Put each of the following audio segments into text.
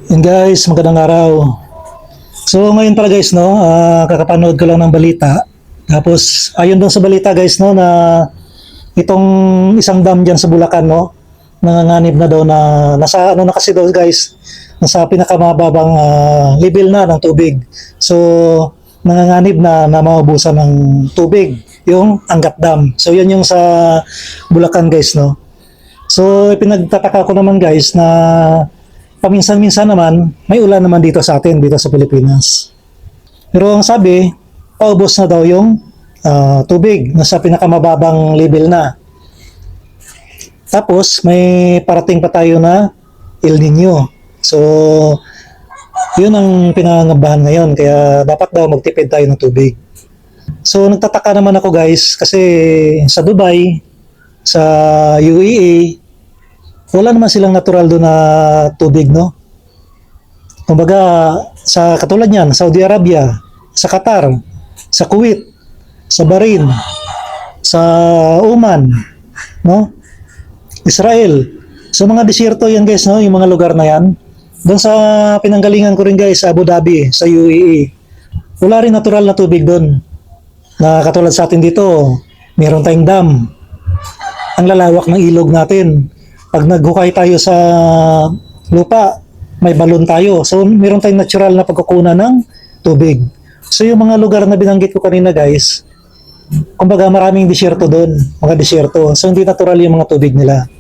Yun guys, magandang araw. So ngayon pala guys, no, kakapanood ko lang ng balita. Tapos ayun doon sa balita guys, no, na itong isang dam diyan sa Bulacan, no, nanganganib na daw na nasa ano na kasi daw guys, nasa pinakamababang level na ng tubig. So nanganganib na maubusan ng tubig yung Angat Dam. So yan yung sa Bulacan guys, no. So pinagtataka ko naman guys na paminsan-minsan naman, may ulan naman dito sa atin, dito sa Pilipinas. Pero ang sabi, paubos na daw yung tubig, nasa pinakamababang level na. Tapos, may parating pa tayo na El Nino. So, yun ang pinangangabahan ngayon, kaya dapat daw magtipid tayo ng tubig. So, nagtataka naman ako guys, kasi sa Dubai, sa UAE, wala naman silang natural doon na tubig, no? Kumbaga, sa katulad niyan, Saudi Arabia, sa Qatar, sa Kuwait, sa Bahrain, sa Oman, no? Israel. So mga desierto yan guys, no? Yung mga lugar na yan. Doon sa pinanggalingan ko rin guys, sa Abu Dhabi, sa UAE. Wala rin natural na tubig doon. Na katulad sa atin dito, meron tayong dam. Ang lalawak ng ilog natin. Pag naghukay tayo sa lupa, may balon tayo. So, meron tayong natural na pagkukunan ng tubig. So, yung mga lugar na binanggit ko kanina guys, kumbaga maraming disyerto doon, mga disyerto. So, hindi natural yung mga tubig nila.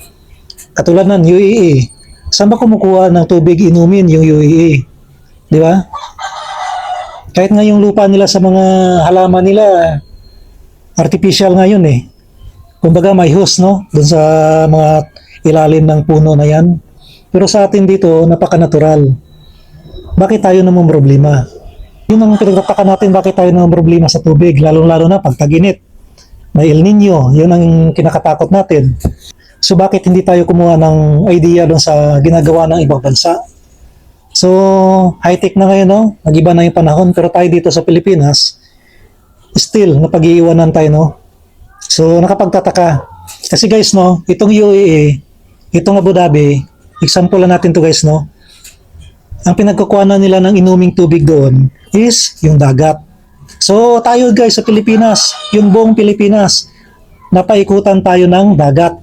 Katulad ng UAE. Saan ba kumukuha ng tubig inumin yung UAE? Di ba? Kahit nga yung lupa nila sa mga halaman nila, artificial ngayon eh. Kumbaga may hose, no? Doon sa mga ilalim ng puno na yan. Pero sa atin dito, napaka-natural. Bakit tayo namang problema? Yun ang pinagtataka natin, bakit tayo namang problema sa tubig, lalong-lalo na pag tag-init. May El Nino, yun ang kinakatakot natin. So bakit hindi tayo kumuha ng idea doon sa ginagawa ng ibang bansa? So, high-tech na ngayon, no? Nag-iba na yung panahon, pero tayo dito sa Pilipinas, still, napag-iiwanan tayo, no? So, nakapagtataka. Kasi guys, no, itong UAE, itong Abu Dhabi, example lang natin to guys, no? Ang pinagkukuhanan nila ng inuming tubig doon is yung dagat. So tayo guys sa Pilipinas, yung buong Pilipinas, napaikutan tayo ng dagat.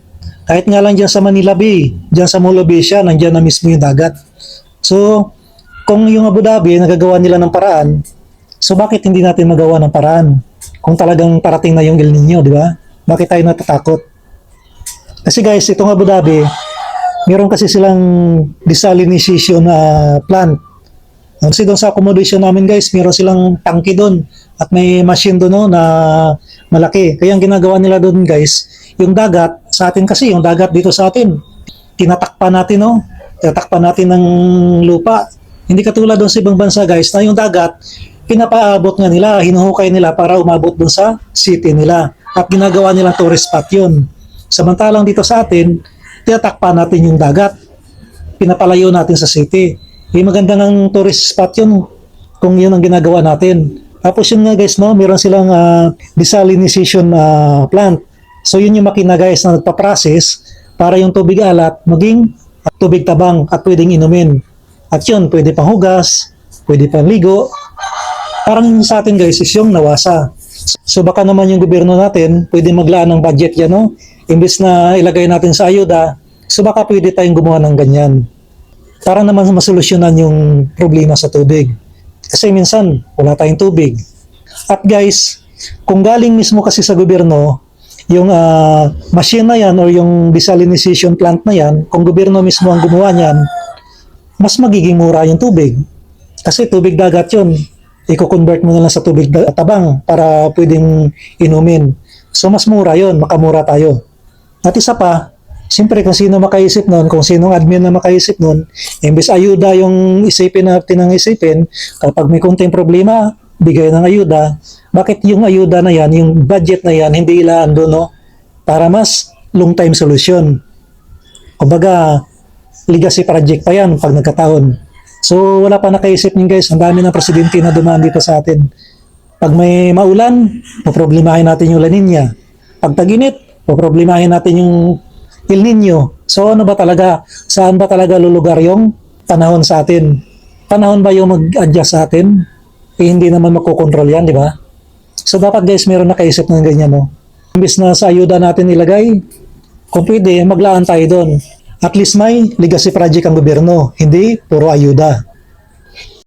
Kahit nga lang dyan sa Manila Bay, dyan sa Molobesia, nandyan na mismo yung dagat. So kung yung Abu Dhabi, nagagawa nila ng paraan, so bakit hindi natin magawa ng paraan? Kung talagang parating na yung El Nino, di ba? Bakit tayo natatakot? Kasi guys, itong Abu Dhabi, meron kasi silang desalination plant. Kasi doon sa accommodation namin guys, meron silang tangke doon at may machine doon, no, na malaki. Kaya ang ginagawa nila doon guys, yung dagat, sa atin kasi, yung dagat dito sa atin, tinatakpan natin, no? Tinatakpan natin ng lupa. Hindi katulad doon sa ibang bansa guys, na yung dagat, pinapaabot nga nila, hinuhukay nila para umabot doon sa city nila. At ginagawa nilang tourist spot yun. Samantalang dito sa atin, tinatakpan natin yung dagat. Pinapalayo natin sa city. Maganda ng tourist spot yun kung yun ang ginagawa natin. Tapos yun nga guys, no, meron silang desalination plant. So yun yung makina guys na nagpa-process para yung tubig alat maging tubig tabang at pwedeng inumin. At yun, pwede pang hugas, pwede pang ligo. Parang sa atin guys is yung nawasa. So baka naman yung gobyerno natin pwede maglaan ng budget yan, no? Imbes na ilagay natin sa ayuda, so baka pwede tayong gumawa ng ganyan. Para naman masolusyonan yung problema sa tubig. Kasi minsan, wala tayong tubig. At guys, kung galing mismo kasi sa gobyerno, yung machine na yan or yung desalination plant na yan, kung gobyerno mismo ang gumawa niyan, mas magiging mura yung tubig. Kasi tubig dagat yun. I-convert mo na lang sa tubig tabang para pwedeng inumin. So mas mura yun, makamura tayo. At isa pa, siyempre kung sino makaisip nun, kung sinong admin na makaisip nun, imbes ayuda yung isipin natin ng isipin, kapag may konting problema, bigay ng ayuda, bakit yung ayuda na yan, yung budget na yan, hindi ilaan doon, no? Para mas long time solution. Kumbaga, legacy project pa yan pag nagkataon. So wala pa nakaisip niyo guys, ang dami ng presidente na dumaan dito sa atin. Pag may maulan, poproblemahin natin yung La Nina. Pag tag-init, poproblemahin natin yung El Nino. So ano ba talaga? Saan ba talaga lulugar yung panahon sa atin. Panahon ba yung mag-adjust sa atin? Eh, hindi naman makokontrol yan, di ba? So dapat guys, meron nakaisip ng ganyan, no? Imbis na sa ayuda natin ilagay, kung pwede, maglaan tayo doon. At least may legacy project ang gobyerno, hindi puro ayuda.